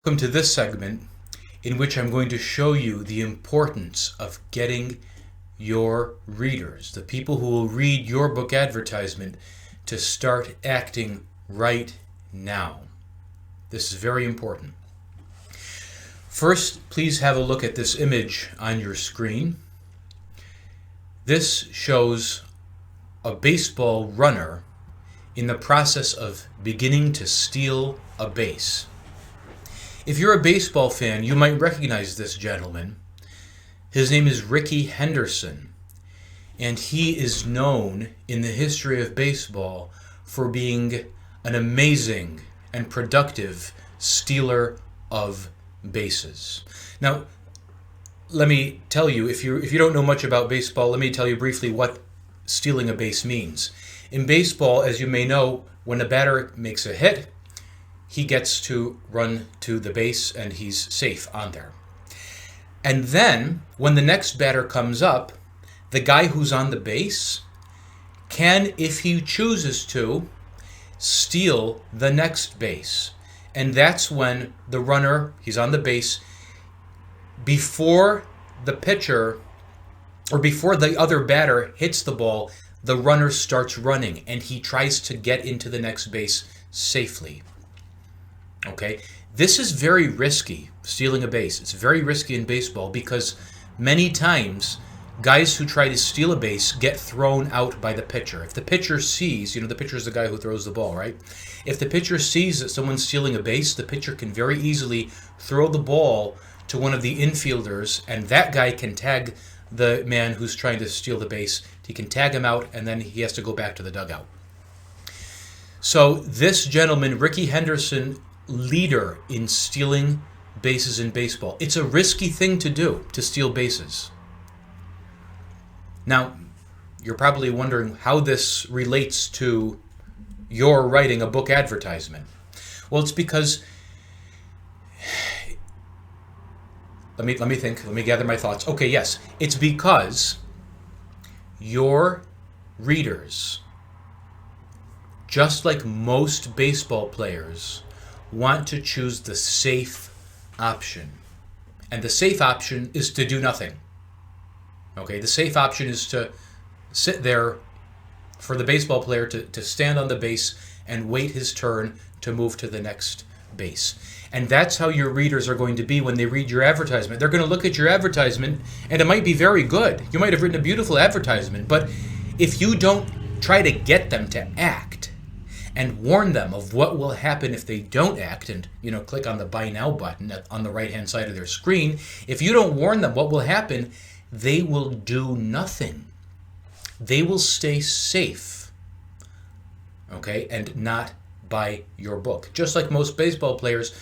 Welcome to this segment in which I'm going to show you the importance of getting your readers, the people who will read your book advertisement, to start acting right now. This is very important. First, please have a look at this image on your screen. This shows a baseball runner in the process of beginning to steal a base. If you're a baseball fan, you might recognize this gentleman. His name is Rickey Henderson, and he is known in the history of baseball for being an amazing and productive stealer of bases. Now, let me tell you, if you don't know much about baseball, let me tell you briefly what stealing a base means. In baseball, as you may know, when a batter makes a hit, he gets to run to the base and he's safe on there. And then, when the next batter comes up, the guy who's on the base can, if he chooses to, steal the next base. And that's when the runner, he's on the base, before the pitcher, or before the other batter hits the ball, the runner starts running and he tries to get into the next base safely. Okay, this is very risky, stealing a base. It's very risky in baseball because many times guys who try to steal a base get thrown out by the pitcher. If the pitcher sees, the pitcher is the guy who throws the ball, right? If the pitcher sees that someone's stealing a base, the pitcher can very easily throw the ball to one of the infielders, and that guy can tag the man who's trying to steal the base. He can tag him out, and then he has to go back to the dugout. So this gentleman, Rickey Henderson, leader in stealing bases in baseball. It's a risky thing to do, to steal bases. Now, you're probably wondering how this relates to your writing a book advertisement. Well, it's because, let me think, let me gather my thoughts. Okay, yes, it's because your readers, just like most baseball players, want to choose the safe option. And the safe option is to do nothing. Okay, the safe option is to sit there for the baseball player to stand on the base and wait his turn to move to the next base. And that's how your readers are going to be when they read your advertisement. They're going to look at your advertisement, and it might be very good. You might have written a beautiful advertisement, but if you don't try to get them to act, and warn them of what will happen if they don't act, and click on the Buy Now button on the right-hand side of their screen. If you don't warn them what will happen, they will do nothing. They will stay safe, okay, and not buy your book. Just like most baseball players,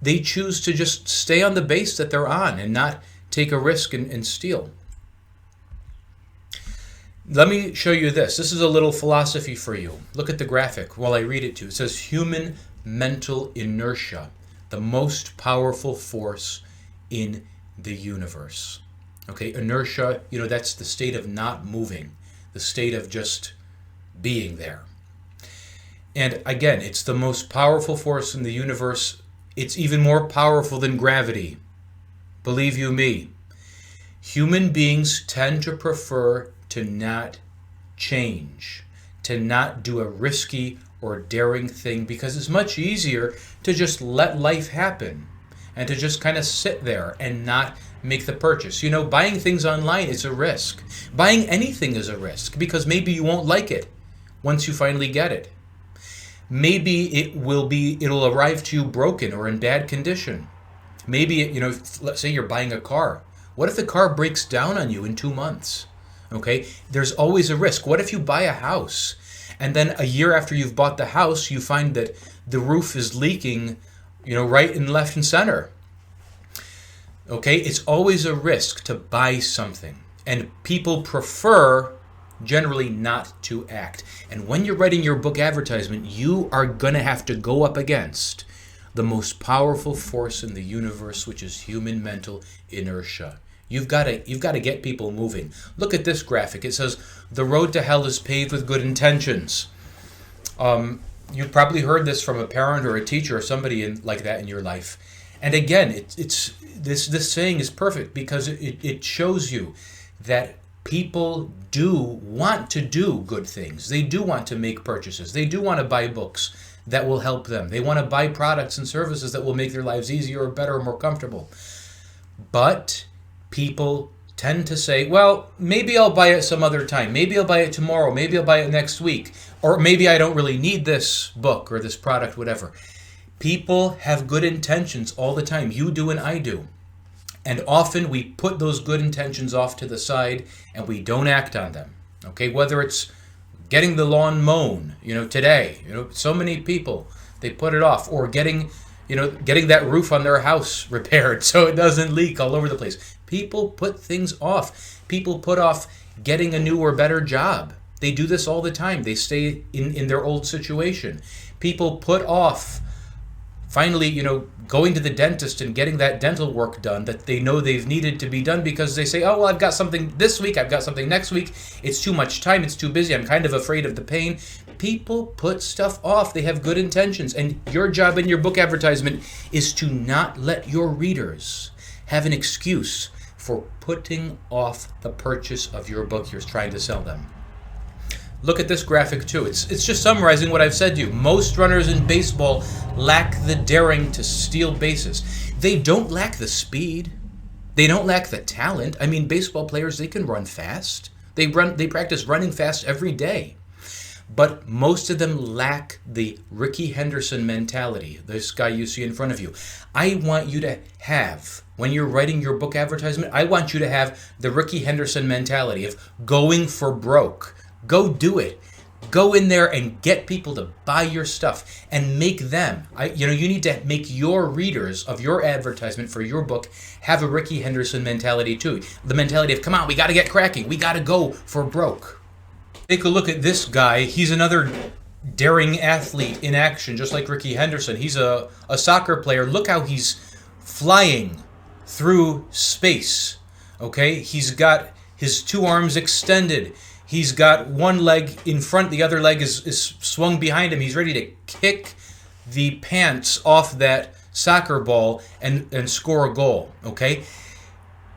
they choose to just stay on the base that they're on and not take a risk and steal. Let me show you this. This is a little philosophy for you. Look at the graphic while I read it to you. It says human mental inertia, the most powerful force in the universe. Okay, inertia, that's the state of not moving, the state of just being there. And again, it's the most powerful force in the universe. It's even more powerful than gravity. Believe you me. Human beings tend to prefer to not change, to not do a risky or daring thing, because it's much easier to just let life happen and to just kind of sit there and not make the purchase. Buying things online is a risk. Buying anything is a risk because maybe you won't like it once you finally get it. Maybe it'll arrive to you broken or in bad condition. Maybe, let's say you're buying a car. What if the car breaks down on you in 2 months? Okay, there's always a risk. What if you buy a house and then a year after you've bought the house, you find that the roof is leaking, right and left and center? Okay, it's always a risk to buy something, and people prefer generally not to act. And when you're writing your book advertisement, you are going to have to go up against the most powerful force in the universe, which is human mental inertia. You've got to get people moving. Look at this graphic. It says, the road to hell is paved with good intentions. You've probably heard this from a parent or a teacher or somebody like that in your life. And again, it's this saying is perfect because it shows you that people do want to do good things. They do want to make purchases. They do want to buy books that will help them. They want to buy products and services that will make their lives easier or better or more comfortable. But people tend to say, well, maybe I'll buy it some other time. Maybe I'll buy it tomorrow. Maybe I'll buy it next week. Or maybe I don't really need this book or this product, whatever. People have good intentions all the time. You do and I do. And often we put those good intentions off to the side and we don't act on them. Okay, whether it's getting the lawn mown, today, so many people, they put it off, or getting that roof on their house repaired so it doesn't leak all over the place. People put things off. People put off getting a new or better job. They do this all the time. They stay in their old situation. People put off finally, going to the dentist and getting that dental work done that they know they've needed to be done because they say, oh, well, I've got something this week, I've got something next week. It's too much time, it's too busy, I'm kind of afraid of the pain. People put stuff off. They have good intentions. And your job in your book advertisement is to not let your readers have an excuse for putting off the purchase of your book you're trying to sell them. Look at this graphic too. It's just summarizing what I've said to you. Most runners in baseball lack the daring to steal bases. They don't lack the speed. They don't lack the talent. I mean, baseball players, they can run fast. They practice running fast every day. But most of them lack the Rickey Henderson mentality, this guy you see in front of you. I want you to have, when you're writing your book advertisement, I want you to have the Rickey Henderson mentality of going for broke. Go do it. Go in there and get people to buy your stuff and make them. You need to make your readers of your advertisement for your book have a Rickey Henderson mentality too. The mentality of, come on, we got to get cracking. We got to go for broke. Take a look at this guy. He's another daring athlete in action, just like Rickey Henderson. He's a soccer player. Look how he's flying through space. Okay? He's got his two arms extended. He's got one leg in front, the other leg is swung behind him. He's ready to kick the pants off that soccer ball and score a goal, okay?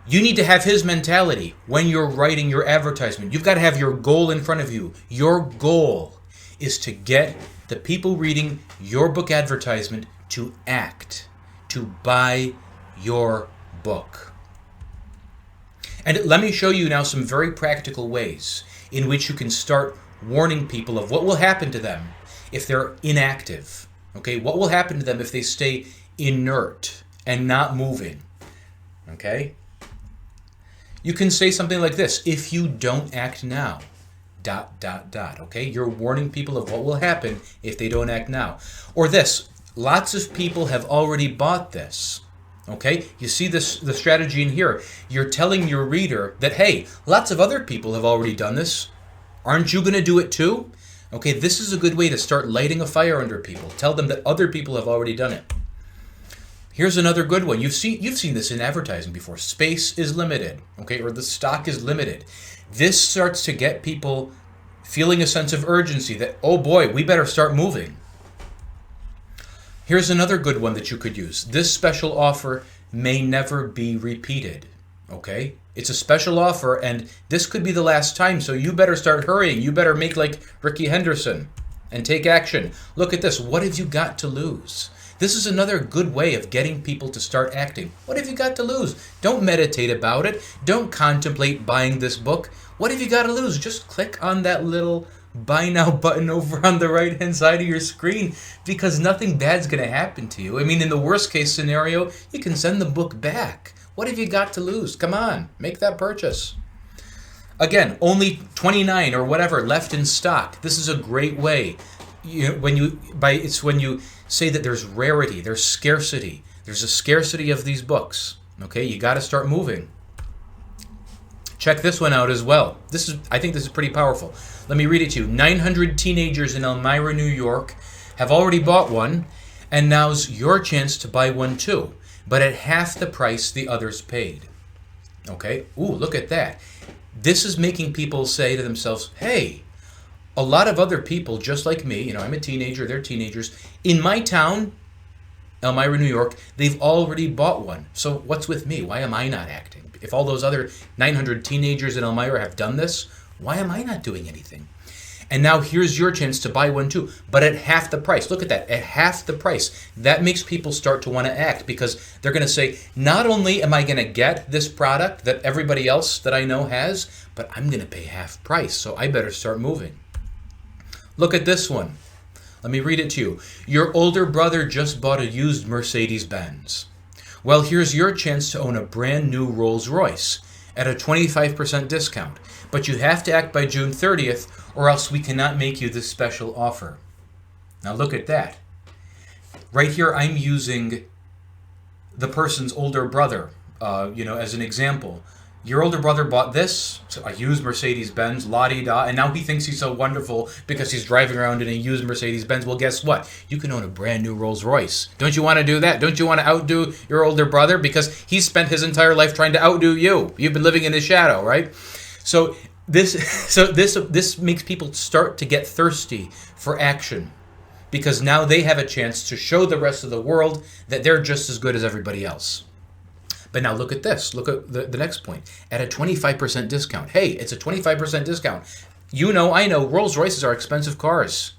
You need to have his mentality when you're writing your advertisement. You've got to have your goal in front of you. Your goal is to get the people reading your book advertisement to act, to buy your book. And let me show you now some very practical ways in which you can start warning people of what will happen to them if they're inactive. Okay, what will happen to them if they stay inert and not moving? Okay? You can say something like this: if you don't act now, ... Okay? You're warning people of what will happen if they don't act now. Or this: lots of people have already bought this. Okay? You see the strategy in here. You're telling your reader that, hey, lots of other people have already done this. Aren't you going to do it too? Okay, this is a good way to start lighting a fire under people. Tell them that other people have already done it. Here's another good one. You've seen this in advertising before. Space is limited, okay, or the stock is limited. This starts to get people feeling a sense of urgency that, oh boy, we better start moving. Here's another good one that you could use. This special offer may never be repeated, okay? It's a special offer, and this could be the last time, so you better start hurrying. You better make like Rickey Henderson and take action. Look at this. What have you got to lose? This is another good way of getting people to start acting. What have you got to lose? Don't meditate about it. Don't contemplate buying this book. What have you got to lose? Just click on that little buy now button over on the right hand side of your screen, because nothing bad's going to happen to you. I mean, in the worst case scenario, you can send the book back. What have you got to lose? Come on, make that purchase. Again, only 29 or whatever left in stock. This is a great way. When you say that there's rarity, there's scarcity. There's a scarcity of these books. Okay, you got to start moving. Check this one out as well. I think this is pretty powerful. Let me read it to you. 900 teenagers in Elmira, New York have already bought one, and now's your chance to buy one too, but at half the price the others paid. Okay? Ooh, look at that. This is making people say to themselves, hey, a lot of other people just like me, I'm a teenager, they're teenagers, in my town, Elmira, New York, they've already bought one. So what's with me? Why am I not acting? If all those other 900 teenagers in Elmira have done this, why am I not doing anything? And now here's your chance to buy one too, but at half the price. Look at that, at half the price. That makes people start to want to act, because they're going to say, not only am I going to get this product that everybody else that I know has, but I'm going to pay half price, so I better start moving. Look at this one. Let me read it to you. Your older brother just bought a used Mercedes-Benz. Well, here's your chance to own a brand new Rolls-Royce at a 25% discount. But you have to act by June 30th, or else we cannot make you this special offer. Now look at that. Right here, I'm using the person's older brother, as an example. Your older brother bought this, a used Mercedes-Benz, la-di-da, and now he thinks he's so wonderful because he's driving around in a used Mercedes-Benz. Well, guess what? You can own a brand new Rolls-Royce. Don't you want to do that? Don't you want to outdo your older brother? Because he spent his entire life trying to outdo you. You've been living in his shadow, right? So this makes people start to get thirsty for action, because now they have a chance to show the rest of the world that they're just as good as everybody else. But now look at this. Look at the next point. At a 25% discount. Hey, it's a 25% discount. You know, I know, Rolls Royces are expensive cars.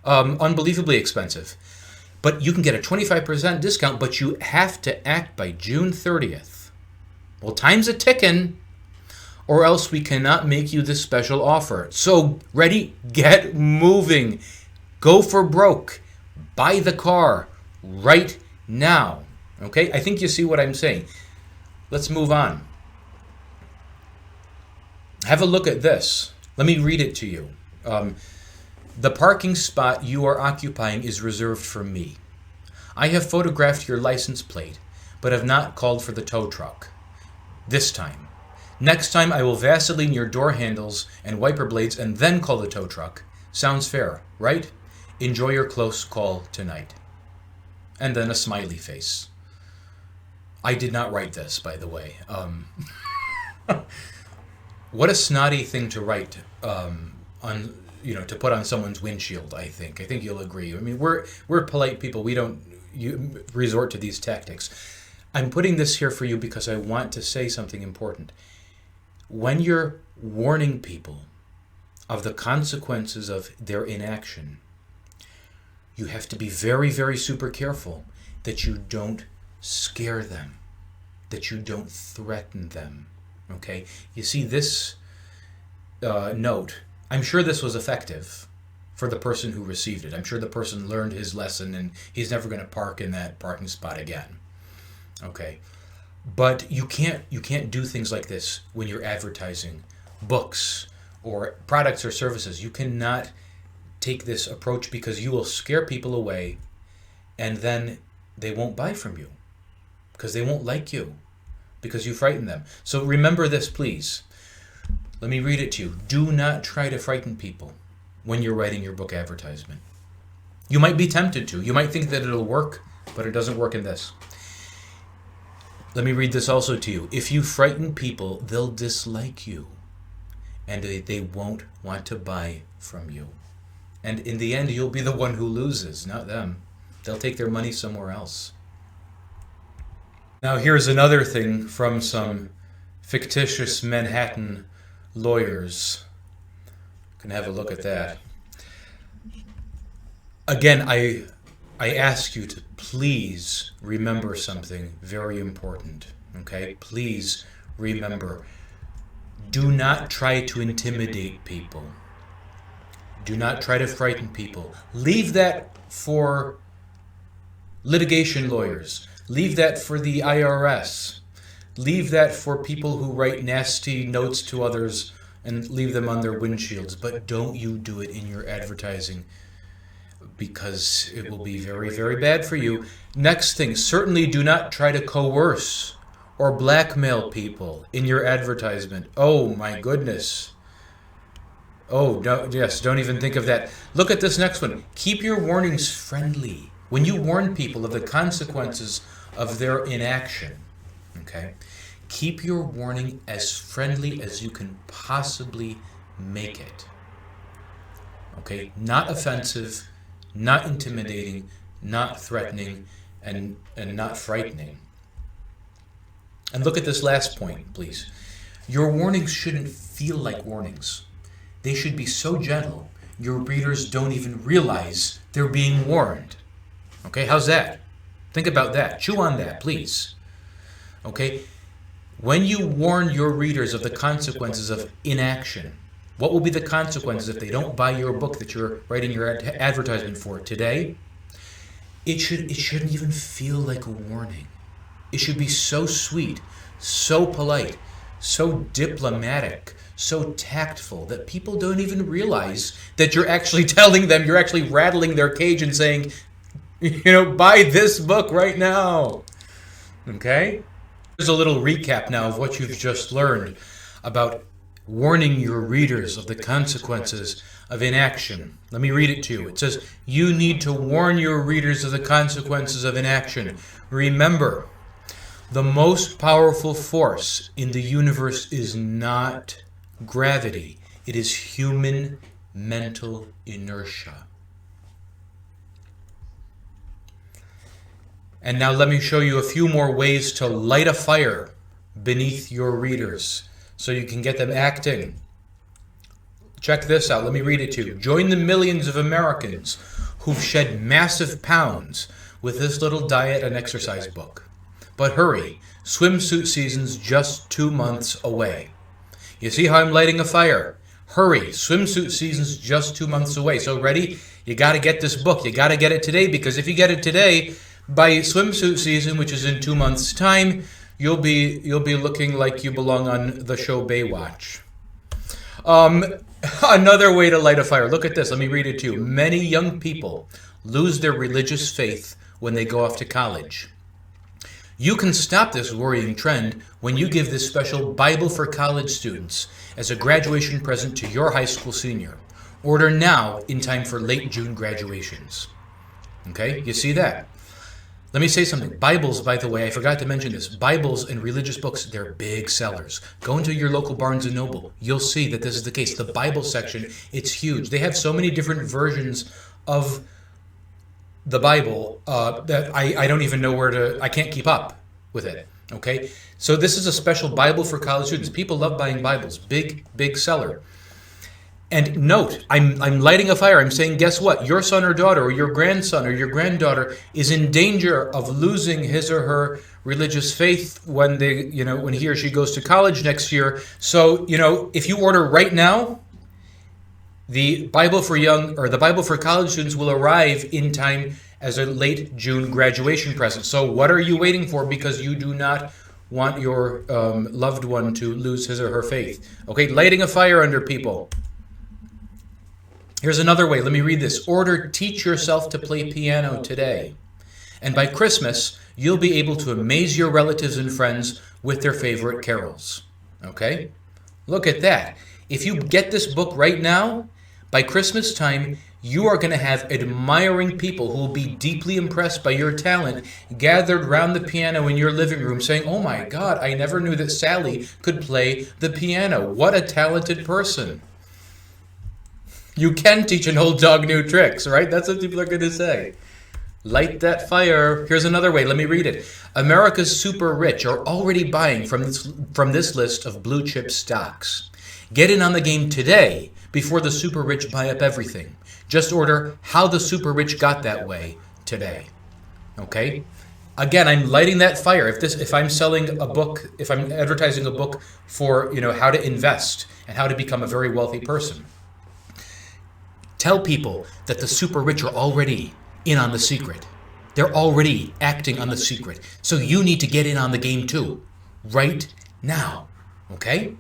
Unbelievably expensive. But you can get a 25% discount, but you have to act by June 30th. Well, time's a ticking, or else we cannot make you this special offer. So, ready? Get moving. Go for broke. Buy the car right now. Okay? I think you see what I'm saying. Let's move on. Have a look at this. Let me read it to you. The parking spot you are occupying is reserved for me. I have photographed your license plate, but have not called for the tow truck. This time. Next time I will Vaseline your door handles and wiper blades and then call the tow truck. Sounds fair, right? Enjoy your close call tonight. And then a smiley face. I did not write this, by the way. What a snotty thing to write to put on someone's windshield. I think you'll agree. I mean, we're polite people. We don't resort to these tactics. I'm putting this here for you because I want to say something important. When you're warning people of the consequences of their inaction, you have to be very, very super careful that you don't scare them, that you don't threaten them. Okay? You see, this note, I'm sure this was effective for the person who received it. I'm sure the person learned his lesson and he's never going to park in that parking spot again. Okay? But you can't do things like this when you're advertising books or products or services. You cannot take this approach, because you will scare people away and then they won't buy from you because they won't like you, because you frighten them. So remember this, please. Let me read it to you. Do not try to frighten people when you're writing your book advertisement. You might be tempted to. You might think that it'll work, but it doesn't work in this. Let me read this also to you. If you frighten people, they'll dislike you, and they won't want to buy from you. And in the end, you'll be the one who loses, not them. They'll take their money somewhere else. Now, here's another thing from some fictitious Manhattan lawyers. You can have a look at that. Again, I ask you to please remember something very important. Okay? Please remember. Do not try to intimidate people. Do not try to frighten people. Leave that for litigation lawyers. Leave that for the IRS. Leave that for people who write nasty notes to others and leave them on their windshields. But don't you do it in your advertising, because it will be very, very bad for you. Next thing, certainly do not try to coerce or blackmail people in your advertisement. Oh my goodness. Oh, don't even think of that. Look at this next one. Keep your warnings friendly. When you warn people of the consequences of their inaction, okay, keep your warning as friendly as you can possibly make it. Okay, not offensive, not intimidating, not threatening. and not frightening. And look at this last point, please. Your warnings shouldn't feel like warnings. They should be so gentle, your readers don't even realize they're being warned. Okay, how's that? Think about that. Chew on that, please. Okay, when you warn your readers of the consequences of inaction, what will be the consequences if they don't buy your book that you're writing your advertisement for today? It shouldn't even feel like a warning. It should be so sweet, so polite, so diplomatic, so tactful that people don't even realize that you're actually telling them, you're actually rattling their cage and saying, buy this book right now. Okay? Here's a little recap now of what you've just learned about warning your readers of the consequences of inaction. Let me read it to you. It says, you need to warn your readers of the consequences of inaction. Remember, the most powerful force in the universe is not gravity. It is human mental inertia. And now let me show you a few more ways to light a fire beneath your readers so you can get them acting. Check this out. Let me read it to you. Join the millions of Americans who've shed massive pounds with this little diet and exercise book. But hurry, swimsuit season's just 2 months away. You see how I'm lighting a fire? Hurry, swimsuit season's just 2 months away. So ready? You got to get this book. You got to get it today, because if you get it today, by swimsuit season, which is in 2 months' time, you'll be looking like you belong on the show Baywatch. Another way to light a fire. Look at this. Let me read it to you. Many young people lose their religious faith when they go off to college. You can stop this worrying trend when you give this special Bible for college students as a graduation present to your high school senior. Order now in time for late June graduations. Okay, you see that? Let me say something. Bibles, by the way, I forgot to mention this. Bibles and religious books, they're big sellers. Go into your local Barnes & Noble. You'll see that this is the case. The Bible section, it's huge. They have so many different versions of the Bible that I don't even know I can't keep up with it. Okay? So this is a special Bible for college students. People love buying Bibles. Big, big seller. And note, I'm lighting a fire. I'm saying, guess what? Your son or daughter or your grandson or your granddaughter is in danger of losing his or her religious faith when when he or she goes to college next year. So, if you order right now, the Bible for college students will arrive in time as a late June graduation present. So what are you waiting for? Because you do not want your loved one to lose his or her faith. Okay, lighting a fire under people. Here's another way. Let me read this. Order Teach Yourself to Play Piano today. And by Christmas, you'll be able to amaze your relatives and friends with their favorite carols. Okay? Look at that. If you get this book right now, by Christmas time, you are going to have admiring people who will be deeply impressed by your talent gathered round the piano in your living room saying, oh my God, I never knew that Sally could play the piano. What a talented person. You can teach an old dog new tricks, right? That's what people are going to say. Light that fire. Here's another way. Let me read it. America's super rich are already buying from this list of blue chip stocks. Get in on the game today before the super rich buy up everything. Just order How the Super Rich Got That Way today. Okay? Again, I'm lighting that fire. If I'm selling a book, if I'm advertising a book for, how to invest and how to become a very wealthy person, tell people that the super rich are already in on the secret. They're already acting on the secret. So you need to get in on the game too, right now. Okay?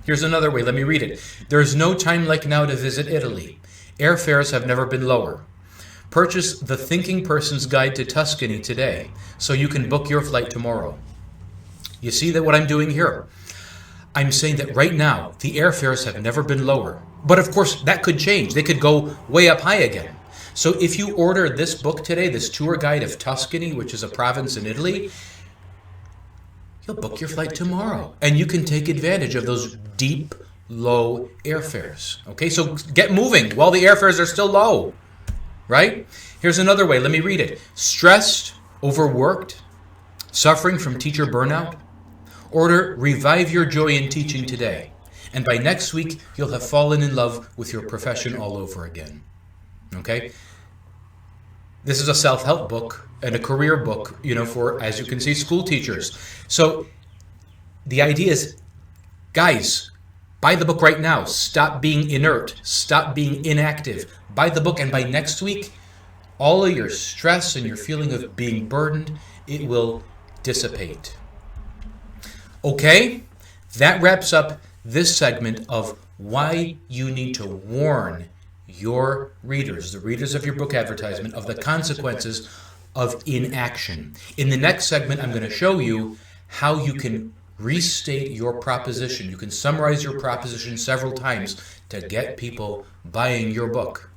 Here's another way. Let me read it. There's no time like now to visit Italy. Airfares have never been lower. Purchase The Thinking Person's Guide to Tuscany today so you can book your flight tomorrow. You see that what I'm doing here? I'm saying that right now, the airfares have never been lower. But of course, that could change. They could go way up high again. So if you order this book today, this tour guide of Tuscany, which is a province in Italy, you'll book your flight tomorrow. And you can take advantage of those deep, low airfares. Okay, so get moving while the airfares are still low. right? Here's another way. Let me read it. Stressed, overworked, suffering from teacher burnout? Order, revive your joy in teaching today. And by next week, you'll have fallen in love with your profession all over again. Okay? This is a self-help book and a career book, for, as you can see, school teachers. So the idea is, guys, buy the book right now. Stop being inert. Stop being inactive. Buy the book, and by next week, all of your stress and your feeling of being burdened, it will dissipate. Okay? That wraps up this segment of why you need to warn your readers, the readers of your book advertisement, of the consequences of inaction. In the next segment, I'm going to show you how you can restate your proposition. You can summarize your proposition several times to get people buying your book.